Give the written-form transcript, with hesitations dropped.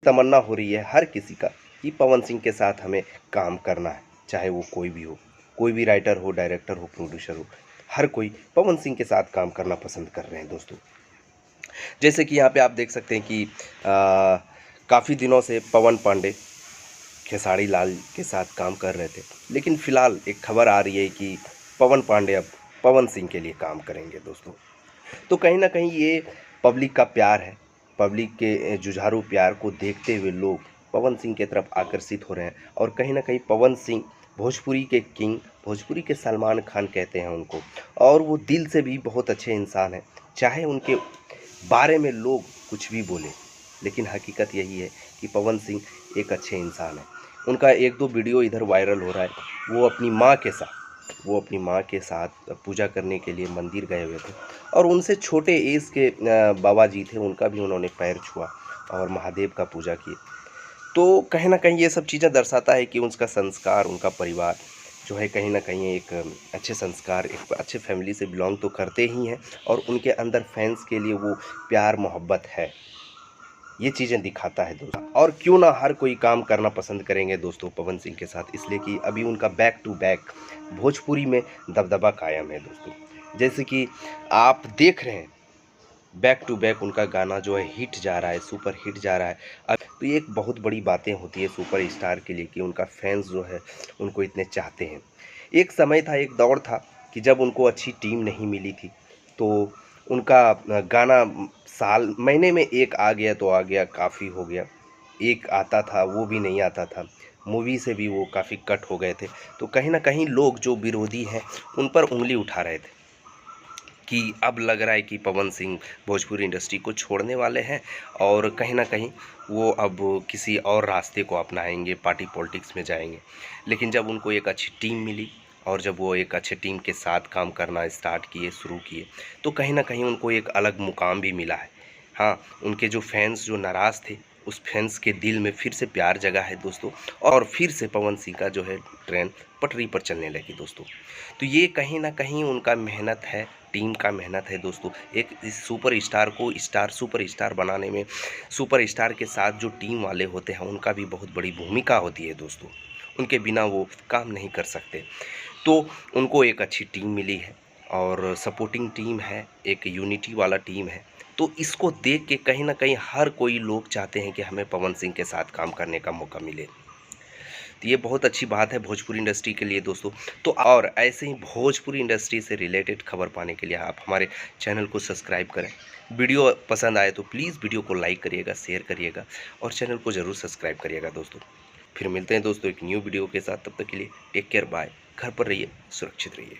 तमन्ना हो रही है हर किसी का कि पवन सिंह के साथ हमें काम करना है, चाहे वो कोई भी हो, कोई भी राइटर हो, डायरेक्टर हो, प्रोड्यूसर हो, हर कोई पवन सिंह के साथ काम करना पसंद कर रहे हैं दोस्तों। जैसे कि यहाँ पे आप देख सकते हैं कि काफ़ी दिनों से पवन पांडे खेसारी लाल के साथ काम कर रहे थे, लेकिन फ़िलहाल एक खबर आ रही है कि पवन पांडे अब पवन सिंह के लिए काम करेंगे दोस्तों। तो कहीं ना कहीं ये पब्लिक का प्यार है, पब्लिक के जुझारू प्यार को देखते हुए लोग पवन सिंह की तरफ आकर्षित हो रहे हैं। और कहीं ना कहीं पवन सिंह भोजपुरी के किंग, भोजपुरी के सलमान खान कहते हैं उनको, और वो दिल से भी बहुत अच्छे इंसान हैं। चाहे उनके बारे में लोग कुछ भी बोले, लेकिन हकीकत यही है कि पवन सिंह एक अच्छे इंसान हैं। उनका एक दो वीडियो इधर वायरल हो रहा है, वो अपनी माँ के साथ पूजा करने के लिए मंदिर गए हुए थे, और उनसे छोटे एज के बाबा जी थे, उनका भी उन्होंने पैर छुआ और महादेव का पूजा किए। तो कहीं ना कहीं ये सब चीज़ें दर्शाता है कि उनका संस्कार, उनका परिवार जो है कहीं ना कहीं एक अच्छे संस्कार, एक अच्छे फैमिली से बिलोंग तो करते ही हैं, और उनके अंदर फैंस के लिए वो प्यार मोहब्बत है, ये चीज़ें दिखाता है दोस्तों। और क्यों ना हर कोई काम करना पसंद करेंगे दोस्तों पवन सिंह के साथ, इसलिए कि अभी उनका बैक टू बैक भोजपुरी में दबदबा कायम है दोस्तों। जैसे कि आप देख रहे हैं, बैक टू बैक उनका गाना जो है हिट जा रहा है, सुपर हिट जा रहा है। अब तो ये एक बहुत बड़ी बातें होती है सुपर स्टार के लिए कि उनका फैंस जो है उनको इतने चाहते हैं। एक समय था, एक दौर था कि जब उनको अच्छी टीम नहीं मिली थी, तो उनका गाना साल महीने में एक आ गया तो आ गया, काफ़ी हो गया। एक आता था वो भी नहीं आता था, मूवी से भी वो काफ़ी कट हो गए थे। तो कहीं ना कहीं लोग जो विरोधी हैं उन पर उंगली उठा रहे थे कि अब लग रहा है कि पवन सिंह भोजपुरी इंडस्ट्री को छोड़ने वाले हैं, और कहीं ना कहीं वो अब किसी और रास्ते को अपनाएंगे, पार्टी पॉलिटिक्स में जाएंगे। लेकिन जब उनको एक अच्छी टीम मिली, और जब वो एक अच्छे टीम के साथ काम करना स्टार्ट किए, शुरू किए, तो कहीं ना कहीं उनको एक अलग मुकाम भी मिला है। हाँ, उनके जो फैंस जो नाराज़ थे, उस फैंस के दिल में फिर से प्यार जगा है दोस्तों, और फिर से पवन सिंह का जो है ट्रेन पटरी पर चलने लगी दोस्तों। तो ये कहीं ना कहीं उनका मेहनत है, टीम का मेहनत है दोस्तों। एक इस सुपर स्टार को सुपर स्टार बनाने में सुपर स्टार के साथ जो टीम वाले होते हैं उनका भी बहुत बड़ी भूमिका होती है दोस्तों। उनके बिना वो काम नहीं कर सकते। तो उनको एक अच्छी टीम मिली है, और सपोर्टिंग टीम है, एक यूनिटी वाला टीम है। तो इसको देख के कहीं ना कहीं हर कोई लोग चाहते हैं कि हमें पवन सिंह के साथ काम करने का मौका मिले। तो ये बहुत अच्छी बात है भोजपुरी इंडस्ट्री के लिए दोस्तों। तो और ऐसे ही भोजपुरी इंडस्ट्री से रिलेटेड खबर पाने के लिए आप हमारे चैनल को सब्सक्राइब करें। वीडियो पसंद आए तो प्लीज़ वीडियो को लाइक करिएगा, शेयर करिएगा, और चैनल को ज़रूर सब्सक्राइब करिएगा दोस्तों। फिर मिलते हैं दोस्तों एक न्यू वीडियो के साथ, तब तक के लिए टेक केयर, बाय। घर पर रहिए, सुरक्षित रहिए।